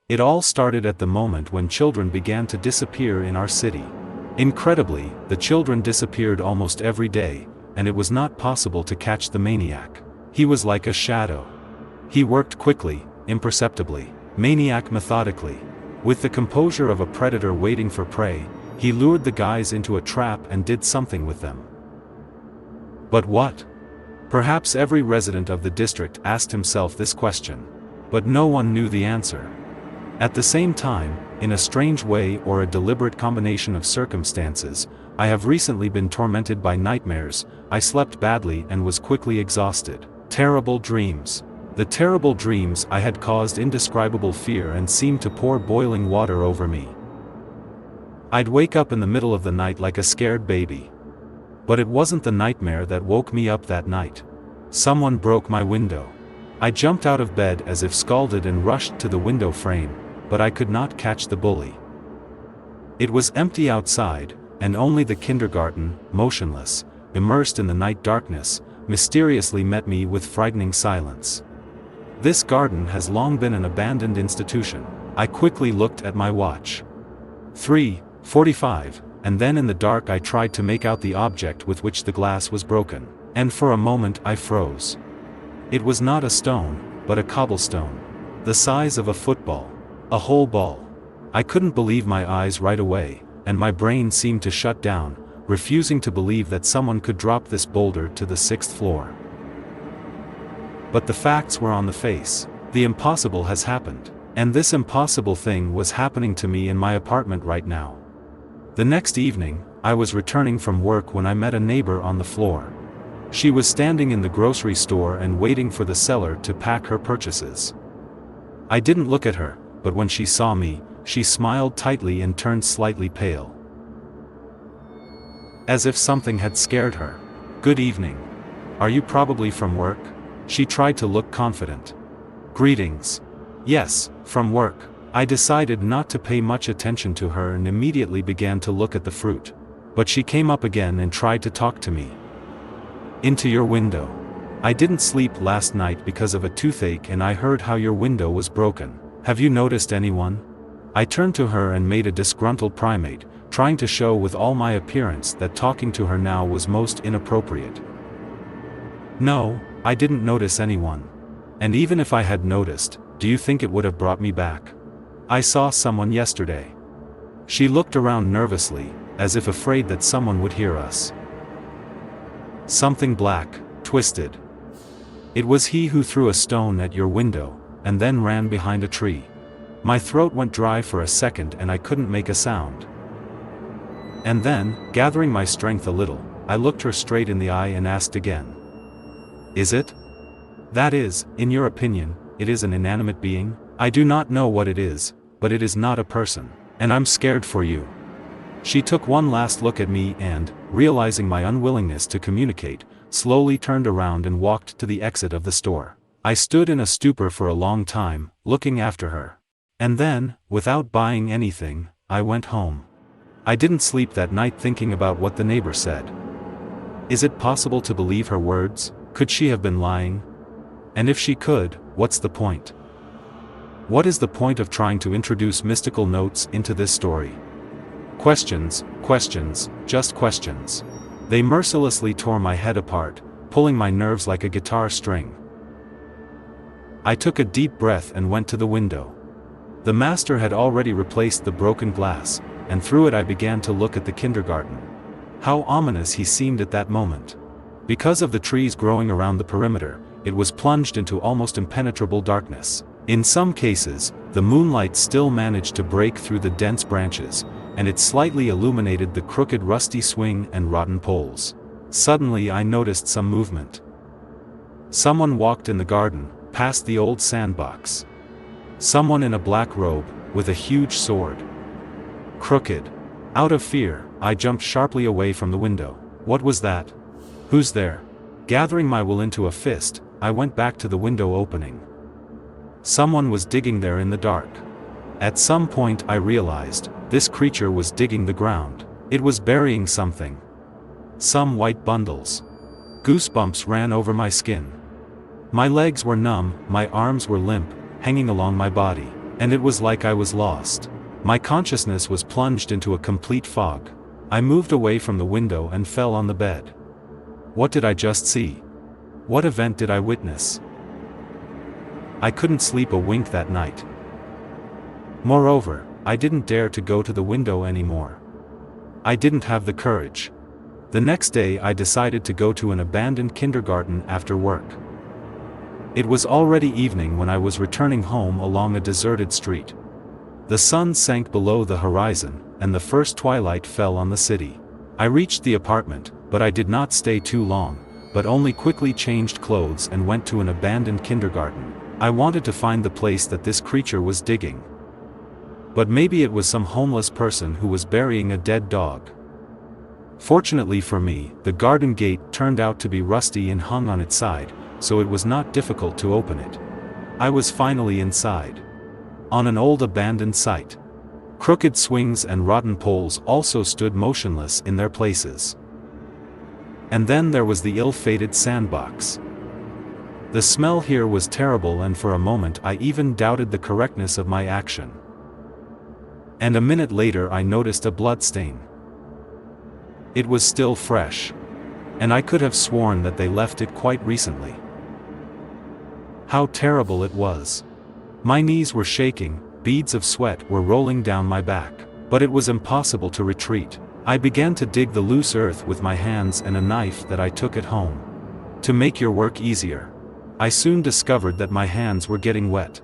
It all started at the moment when children began to disappear in our city. Incredibly, the children disappeared almost every day, and it was not possible to catch the maniac. He was like a shadow. He worked quickly, imperceptibly, maniac methodically. With the composure of a predator waiting for prey, he lured the guys into a trap and did something with them. But what? Perhaps every resident of the district asked himself this question. But no one knew the answer. At the same time, in a strange way or a deliberate combination of circumstances, I have recently been tormented by nightmares. I slept badly and was quickly exhausted. Terrible dreams. The terrible dreams I had caused indescribable fear and seemed to pour boiling water over me. I'd wake up in the middle of the night like a scared baby. But it wasn't the nightmare that woke me up that night. Someone broke my window. I jumped out of bed as if scalded and rushed to the window frame, but I could not catch the bully. It was empty outside, and only the kindergarten, motionless, immersed in the night darkness, mysteriously met me with frightening silence. This garden has long been an abandoned institution. I quickly looked at my watch. 3:45, and then in the dark I tried to make out the object with which the glass was broken, and for a moment I froze. It was not a stone, but a cobblestone. The size of a football. A whole ball. I couldn't believe my eyes right away, and my brain seemed to shut down, refusing to believe that someone could drop this boulder to the 6th floor. But the facts were on the face. The impossible has happened. And this impossible thing was happening to me in my apartment right now. The next evening, I was returning from work when I met a neighbor on the floor. She was standing in the grocery store and waiting for the seller to pack her purchases. I didn't look at her, but when she saw me, she smiled tightly and turned slightly pale. As if something had scared her. "Good evening. Are you probably from work?" She tried to look confident. "Greetings. Yes, from work." I decided not to pay much attention to her and immediately began to look at the fruit. But she came up again and tried to talk to me. "Into your window. I didn't sleep last night because of a toothache and I heard how your window was broken. Have you noticed anyone?" I turned to her and made a disgruntled primate, trying to show with all my appearance that talking to her now was most inappropriate. "No, I didn't notice anyone. And even if I had noticed, do you think it would have brought me back? I saw someone yesterday." She looked around nervously, as if afraid that someone would hear us. "Something black, twisted. It was he who threw a stone at your window, and then ran behind a tree." My throat went dry for a second and I couldn't make a sound. And then, gathering my strength a little, I looked her straight in the eye and asked again. "Is it? That is, in your opinion, it is an inanimate being?" "I do not know what it is, but it is not a person, and I'm scared for you." She took one last look at me and, realizing my unwillingness to communicate, slowly turned around and walked to the exit of the store. I stood in a stupor for a long time, looking after her. And then, without buying anything, I went home. I didn't sleep that night thinking about what the neighbor said. Is it possible to believe her words? Could she have been lying? And if she could, what's the point? What is the point of trying to introduce mystical notes into this story? Questions, questions, just questions. They mercilessly tore my head apart, pulling my nerves like a guitar string. I took a deep breath and went to the window. The master had already replaced the broken glass, and through it I began to look at the kindergarten. How ominous he seemed at that moment. Because of the trees growing around the perimeter, it was plunged into almost impenetrable darkness. In some cases, the moonlight still managed to break through the dense branches, and it slightly illuminated the crooked rusty swing and rotten poles. Suddenly I noticed some movement. Someone walked in the garden, past the old sandbox. Someone in a black robe, with a huge sword. Crooked. Out of fear, I jumped sharply away from the window. What was that? Who's there? Gathering my will into a fist, I went back to the window opening. Someone was digging there in the dark. At some point I realized, this creature was digging the ground. It was burying something. Some white bundles. Goosebumps ran over my skin. My legs were numb, my arms were limp, hanging along my body. And it was like I was lost. My consciousness was plunged into a complete fog. I moved away from the window and fell on the bed. What did I just see? What event did I witness? I couldn't sleep a wink that night. Moreover, I didn't dare to go to the window anymore. I didn't have the courage. The next day I decided to go to an abandoned kindergarten after work. It was already evening when I was returning home along a deserted street. The sun sank below the horizon, and the first twilight fell on the city. I reached the apartment, but I did not stay too long, but only quickly changed clothes and went to an abandoned kindergarten. I wanted to find the place that this creature was digging. But maybe it was some homeless person who was burying a dead dog. Fortunately for me, the garden gate turned out to be rusty and hung on its side, so it was not difficult to open it. I was finally inside. On an old abandoned site. Crooked swings and rotten poles also stood motionless in their places. And then there was the ill-fated sandbox. The smell here was terrible, and for a moment I even doubted the correctness of my action. And a minute later I noticed a bloodstain. It was still fresh. And I could have sworn that they left it quite recently. How terrible it was. My knees were shaking, beads of sweat were rolling down my back. But it was impossible to retreat. I began to dig the loose earth with my hands and a knife that I took at home. To make your work easier, I soon discovered that my hands were getting wet.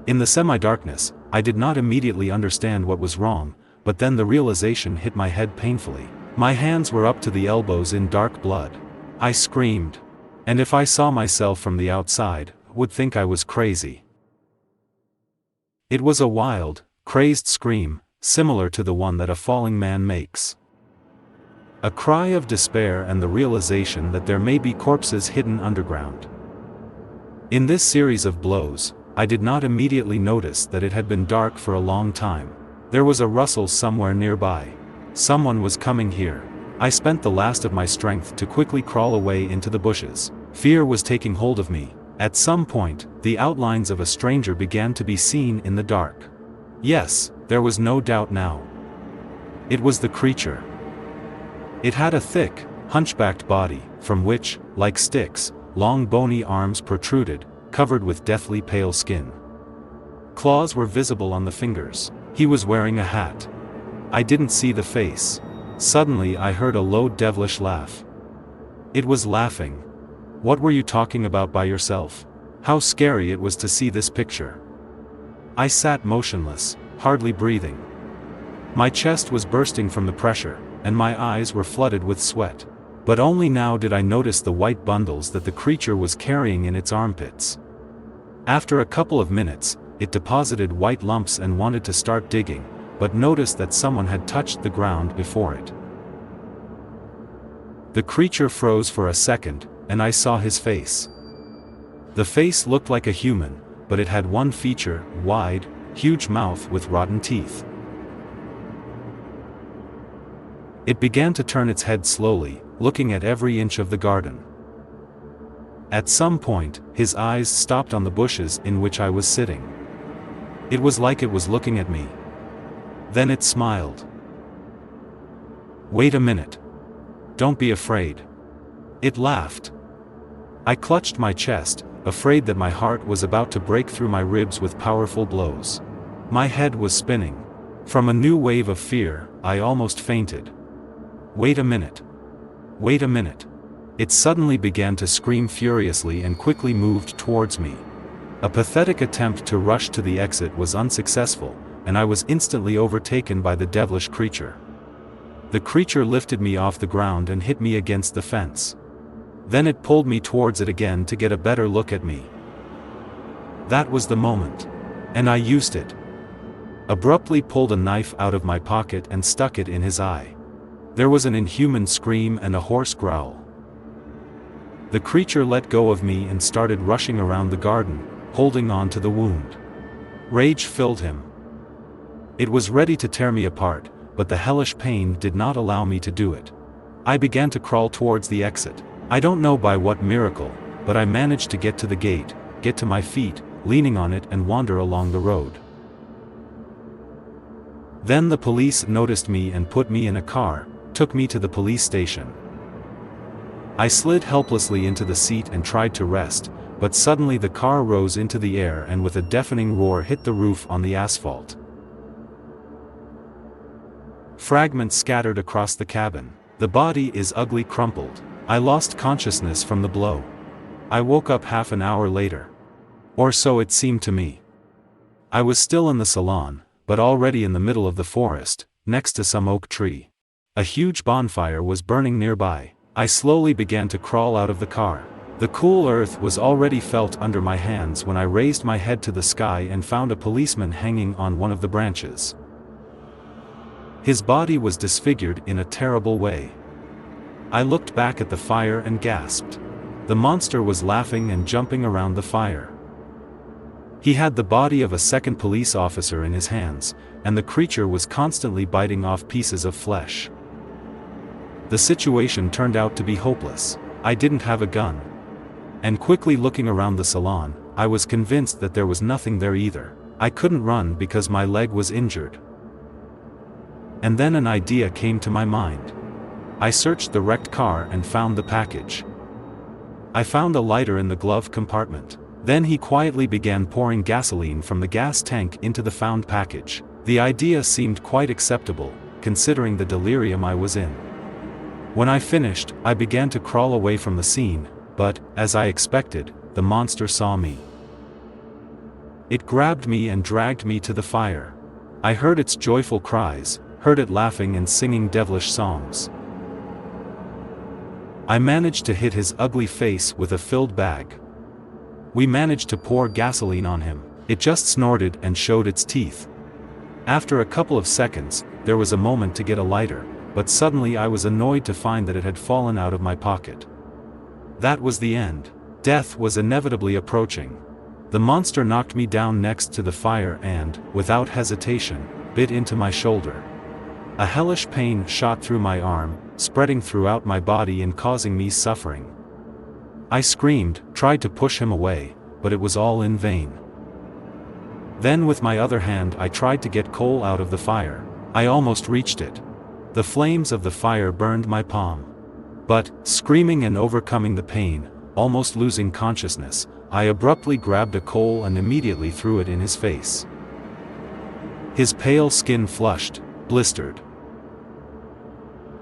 In the semi-darkness, I did not immediately understand what was wrong, but then the realization hit my head painfully. My hands were up to the elbows in dark blood. I screamed. And if I saw myself from the outside, would think I was crazy. It was a wild, crazed scream, similar to the one that a falling man makes. A cry of despair and the realization that there may be corpses hidden underground. In this series of blows, I did not immediately notice that it had been dark for a long time. There was a rustle somewhere nearby. Someone was coming here. I spent the last of my strength to quickly crawl away into the bushes. Fear was taking hold of me. At some point, the outlines of a stranger began to be seen in the dark. Yes, there was no doubt now. It was the creature. It had a thick, hunchbacked body, from which, like sticks, long bony arms protruded, covered with deathly pale skin. Claws were visible on the fingers. He was wearing a hat. I didn't see the face. Suddenly I heard a low devilish laugh. It was laughing. What were you talking about by yourself? How scary it was to see this picture. I sat motionless, hardly breathing. My chest was bursting from the pressure, and my eyes were flooded with sweat. But only now did I notice the white bundles that the creature was carrying in its armpits. After a couple of minutes, it deposited white lumps and wanted to start digging, but noticed that someone had touched the ground before it. The creature froze for a second, and I saw his face. The face looked like a human, but it had one feature: wide, huge mouth with rotten teeth. It began to turn its head slowly, looking at every inch of the garden. At some point, his eyes stopped on the bushes in which I was sitting. It was like it was looking at me. Then it smiled. "Wait a minute. Don't be afraid." It laughed. I clutched my chest, afraid that my heart was about to break through my ribs with powerful blows. My head was spinning. From a new wave of fear, I almost fainted. "Wait a minute. Wait a minute." It suddenly began to scream furiously and quickly moved towards me. A pathetic attempt to rush to the exit was unsuccessful, and I was instantly overtaken by the devilish creature. The creature lifted me off the ground and hit me against the fence. Then it pulled me towards it again to get a better look at me. That was the moment. And I used it. Abruptly pulled a knife out of my pocket and stuck it in his eye. There was an inhuman scream and a hoarse growl. The creature let go of me and started rushing around the garden, holding on to the wound. Rage filled him. It was ready to tear me apart, but the hellish pain did not allow me to do it. I began to crawl towards the exit. I don't know by what miracle, but I managed to get to the gate, get to my feet, leaning on it and wander along the road. Then the police noticed me and put me in a car, took me to the police station. I slid helplessly into the seat and tried to rest, but suddenly the car rose into the air and with a deafening roar hit the roof on the asphalt. Fragments scattered across the cabin. The body is ugly crumpled. I lost consciousness from the blow. I woke up half an hour later. Or so it seemed to me. I was still in the salon, but already in the middle of the forest, next to some oak tree. A huge bonfire was burning nearby. I slowly began to crawl out of the car. The cool earth was already felt under my hands when I raised my head to the sky and found a policeman hanging on one of the branches. His body was disfigured in a terrible way. I looked back at the fire and gasped. The monster was laughing and jumping around the fire. He had the body of a second police officer in his hands, and the creature was constantly biting off pieces of flesh. The situation turned out to be hopeless. I didn't have a gun. And quickly looking around the salon, I was convinced that there was nothing there either. I couldn't run because my leg was injured. And then an idea came to my mind. I searched the wrecked car and found the package. I found a lighter in the glove compartment. Then he quietly began pouring gasoline from the gas tank into the found package. The idea seemed quite acceptable, considering the delirium I was in. When I finished, I began to crawl away from the scene, but, as I expected, the monster saw me. It grabbed me and dragged me to the fire. I heard its joyful cries, heard it laughing and singing devilish songs. I managed to hit his ugly face with a filled bag. We managed to pour gasoline on him. It just snorted and showed its teeth. After a couple of seconds, there was a moment to get a lighter, but suddenly I was annoyed to find that it had fallen out of my pocket. That was the end. Death was inevitably approaching. The monster knocked me down next to the fire and, without hesitation, bit into my shoulder. A hellish pain shot through my arm, spreading throughout my body and causing me suffering. I screamed, tried to push him away, but it was all in vain. Then with my other hand I tried to get coal out of the fire. I almost reached it. The flames of the fire burned my palm. But, screaming and overcoming the pain, almost losing consciousness, I abruptly grabbed a coal and immediately threw it in his face. His pale skin flushed, blistered.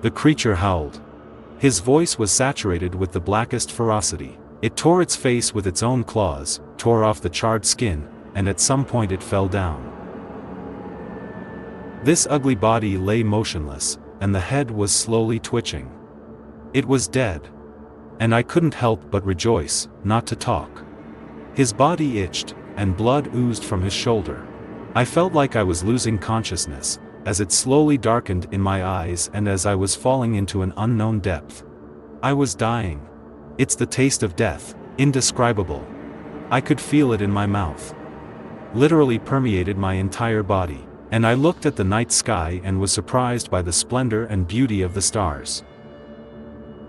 The creature howled. His voice was saturated with the blackest ferocity. It tore its face with its own claws, tore off the charred skin, and at some point it fell down. This ugly body lay motionless, and the head was slowly twitching. It was dead. And I couldn't help but rejoice, not to talk. His body itched, and blood oozed from his shoulder. I felt like I was losing consciousness, as it slowly darkened in my eyes and as I was falling into an unknown depth. I was dying. It's the taste of death, indescribable. I could feel it in my mouth. Literally permeated my entire body. And I looked at the night sky and was surprised by the splendor and beauty of the stars.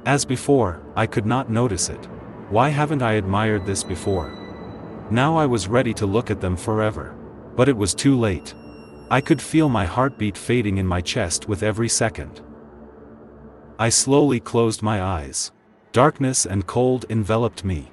As before, I could not notice it. Why haven't I admired this before? Now I was ready to look at them forever. But it was too late. I could feel my heartbeat fading in my chest with every second. I slowly closed my eyes. Darkness and cold enveloped me.